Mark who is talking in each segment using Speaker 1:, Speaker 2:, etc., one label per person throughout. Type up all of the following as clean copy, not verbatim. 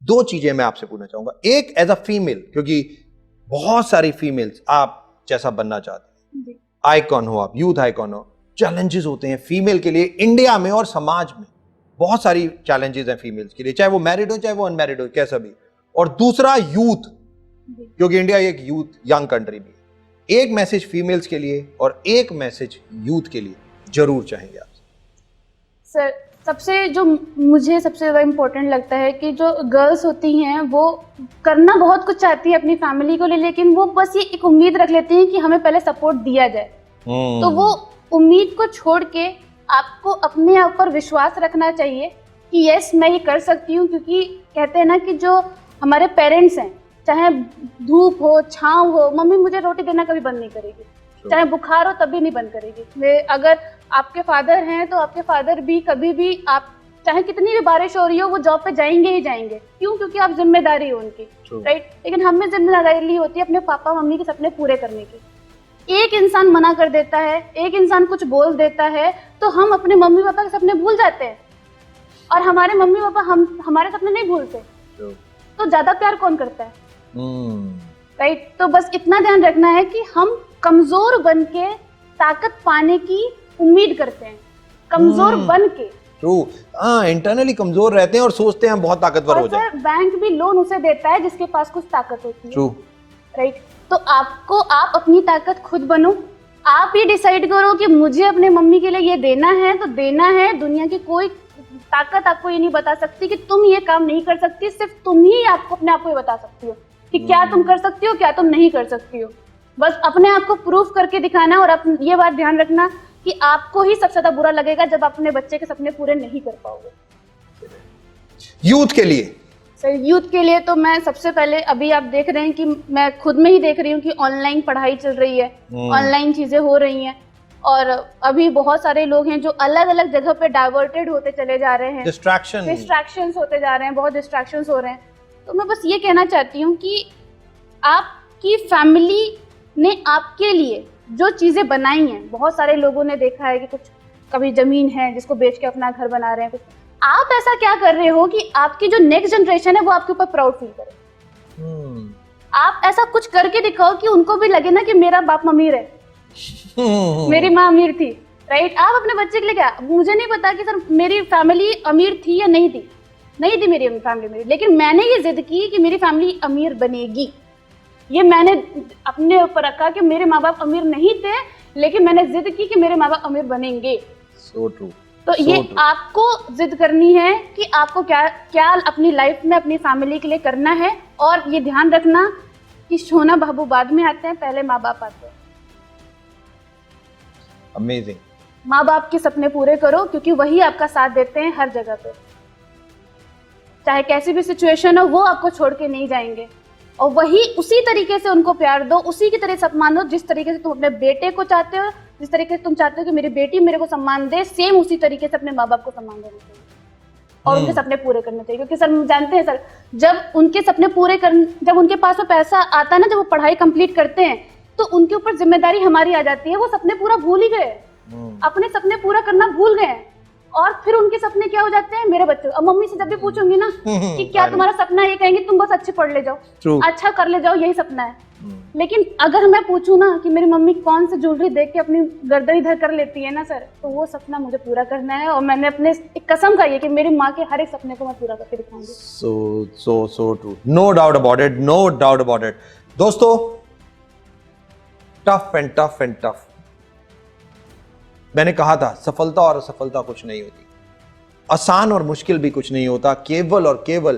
Speaker 1: दो चीजें मैं आपसे पूछना चाहूंगा। एक, एज अ फीमेल, क्योंकि बहुत सारी फीमेल्स आप जैसा बनना चाहते हैं, आइकॉन हो आप, यूथ आइकॉन हो, चैलेंजेस होते हैं फीमेल के लिए इंडिया में और समाज में। बहुत सारी चैलेंजेस हैं फीमेल्स के लिए, चाहे वो मैरिड हो चाहे वो अनमैरिड हो, कैसा भी। और दूसरा यूथ, क्योंकि इंडिया एक यूथ यंग कंट्री भी है। एक मैसेज फीमेल्स के लिए और एक मैसेज यूथ के लिए जरूर चाहेंगे आप
Speaker 2: सर। सबसे जो मुझे सबसे ज़्यादा इम्पोर्टेंट लगता है कि जो गर्ल्स होती हैं वो करना बहुत कुछ चाहती है अपनी फैमिली को लिए, लेकिन वो बस ये एक उम्मीद रख लेती हैं कि हमें पहले सपोर्ट दिया जाए। तो वो उम्मीद को छोड़ के आपको अपने आप पर विश्वास रखना चाहिए कि यस मैं ये कर सकती हूँ, क्योंकि कहते हैं ना कि जो हमारे पेरेंट्स हैं, चाहे धूप हो छाँव हो, मम्मी मुझे रोटी देना कभी बंद नहीं करेगी, चाहे बुखार हो तभी नहीं बंद करेगी। अगर आपके फादर हैं तो आपके फादर भी कभी भी, आप चाहे कितनी भी बारिश हो रही हो, वो जॉब पे जाएंगे ही जाएंगे। क्यों? क्योंकि आप जिम्मेदारी हो उनकी, राइट। लेकिन हमें जिम्मेदारी होती है अपने पापा मम्मी के सपने पूरे करने की। एक इंसान मना कर देता है, एक इंसान कुछ बोल देता है, तो हम अपने मम्मी पापा के सपने भूल जाते हैं, और हमारे मम्मी पापा हमारे सपने नहीं भूलते। तो ज्यादा प्यार कौन करता है, राइट। तो बस इतना ध्यान रखना है कि हम कमजोर बन के ताकत पाने की उम्मीद करते हैं, कमजोर बन के।
Speaker 1: ट्रू, हाँ, इंटरनली कमजोर रहते हैं और सोचते हैं हम बहुत ताकतवर हो जाएं।
Speaker 2: और सर बैंक भी लोन उसे देता है जिसके पास कुछ ताकत होती है।
Speaker 1: True,
Speaker 2: right. तो आप अपनी ताकत खुद बनो। आप ये डिसाइड करो कि मुझे अपने मम्मी के लिए ये देना है तो देना है। दुनिया की कोई ताकत आपको ये नहीं बता सकती कि तुम ये काम नहीं कर सकती, सिर्फ तुम ही आपको अपने आप को ये बता सकती हो कि क्या तुम कर सकती हो, क्या तुम नहीं कर सकती हो। बस अपने आप को प्रूफ करके दिखाना। और ये बात ध्यान रखना कि आपको ही सबसे ज्यादा बुरा लगेगा जब आप अपने बच्चे के सपने पूरे नहीं कर पाओगे।
Speaker 1: यूथ के लिए
Speaker 2: सर, यूथ के लिए तो मैं सबसे पहले, अभी आप देख रहे हैं कि मैं खुद में ही देख रही हूँ कि ऑनलाइन पढ़ाई चल रही है, ऑनलाइन चीजें हो रही हैं, और अभी बहुत सारे लोग हैं जो अलग अलग जगह पे डाइवर्टेड होते चले जा रहे हैं, डिस्ट्रैक्शंस होते जा रहे हैं, बहुत डिस्ट्रैक्शंस हो रहे हैं। तो मैं बस ये कहना चाहती हूँ कि आपकी फैमिली ने आपके लिए जो चीज़ें बनाई हैं, बहुत सारे लोगों ने देखा है कि कुछ कभी ज़मीन है जिसको बेच के अपना घर बना रहे हैं, कुछ आप ऐसा क्या कर रहे हो कि आपकी जो नेक्स्ट जनरेशन है वो आपके ऊपर प्राउड फील करे। आप ऐसा कुछ करके दिखाओ कि उनको भी लगे ना कि मेरा बाप अमीर है, मेरी माँ अमीर थी, राइट। आप अपने बच्चे के लिए क्या, मुझे नहीं पता कि सर मेरी फैमिली अमीर थी या नहीं थी मेरी फैमिली मेरी, लेकिन मैंने ये जिद की कि मेरी फैमिली अमीर बनेगी। ये मैंने अपने ऊपर रखा कि मेरे माँ बाप अमीर नहीं थे, लेकिन मैंने जिद की कि मेरे माँ बाप अमीर बनेंगे।
Speaker 1: So true.
Speaker 2: तो ये आपको जिद करनी है कि आपको क्या क्या अपनी लाइफ में अपनी फैमिली के लिए करना है। और ये ध्यान रखना कि सोना बाबू बाद में आते हैं, पहले माँ बाप आते हैं।
Speaker 1: अमेजिंग।
Speaker 2: माँ बाप के सपने पूरे करो, क्योंकि वही आपका साथ देते हैं हर जगह पे, चाहे कैसी भी सिचुएशन हो, वो आपको छोड़ के नहीं जाएंगे। और वही उसी तरीके से उनको प्यार दो, उसी की तरह सम्मान दो जिस तरीके से तुम अपने बेटे को चाहते हो, जिस तरीके से तुम चाहते हो कि मेरी बेटी मेरे को सम्मान दे, सेम उसी तरीके से अपने माँ बाप को सम्मान देना चाहिए और उनके सपने पूरे करने चाहिए। क्योंकि सर जानते हैं सर, जब उनके सपने पूरे जब उनके पास में पैसा आता है ना, जब वो पढ़ाई कंप्लीट करते हैं, तो उनके ऊपर जिम्मेदारी हमारी आ जाती है। वो सपने पूरा भूल ही गए, अपने सपने पूरा करना भूल गए, और फिर उनके सपने क्या हो जाते हैं, मेरे बच्चे। अब मम्मी से जब भी पूछूंगी ना कि क्या तुम्हारा सपना है, ये कहेंगे तुम बस अच्छे पढ़ ले जाओ, अच्छा कर ले जाओ, यही सपना है। लेकिन अगर मैं पूछूं ना कि मेरी मम्मी कौन सी ज्वेलरी देख के अपनी गर्दन इधर कर लेती है ना सर, तो वो सपना मुझे पूरा करना है। और मैंने अपने एक कसम खाई है कि मेरी माँ के हर एक सपने को मैं पूरा करके दिखाऊंगी।
Speaker 1: So true, no doubt about it, no doubt about it. दोस्तों, tough and tough and tough. मैंने कहा था सफलता और असफलता कुछ नहीं होती, आसान और मुश्किल भी कुछ नहीं होता, केवल और केवल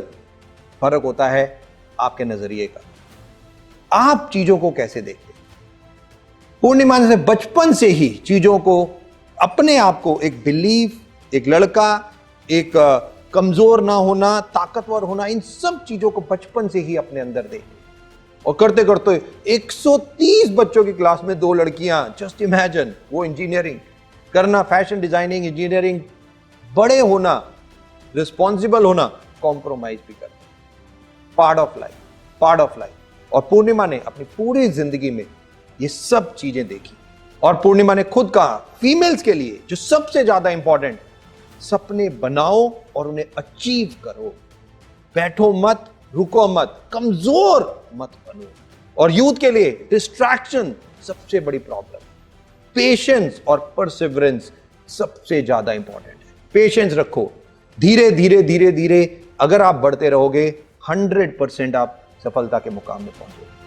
Speaker 1: फर्क होता है आपके नजरिए का, आप चीजों को कैसे देखते हैं। पूर्णिमा ने बचपन से ही चीजों को, अपने आप को एक बिलीफ, एक लड़का, एक कमजोर ना होना, ताकतवर होना, इन सब चीजों को बचपन से ही अपने अंदर देखे। और करते करते 130 बच्चों की क्लास में 2 लड़कियां, जस्ट इमेजिन, वो इंजीनियरिंग करना, फैशन डिजाइनिंग, इंजीनियरिंग, बड़े होना, रिस्पॉन्सिबल होना, कॉम्प्रोमाइज भी करना, पार्ट ऑफ लाइफ। और पूर्णिमा ने अपनी पूरी जिंदगी में ये सब चीजें देखी। और पूर्णिमा ने खुद कहा, फीमेल्स के लिए जो सबसे ज्यादा इंपॉर्टेंट, सपने बनाओ और उन्हें अचीव करो। बैठो मत, रुको मत, कमजोर मत बनो। और यूथ के लिए डिस्ट्रैक्शन सबसे बड़ी प्रॉब्लम। पेशेंस और परसिवरेंस सबसे ज्यादा इंपॉर्टेंट है। पेशेंस रखो, धीरे धीरे धीरे धीरे अगर आप बढ़ते रहोगे 100% आप सफलता के मुकाम में पहुंचोगे।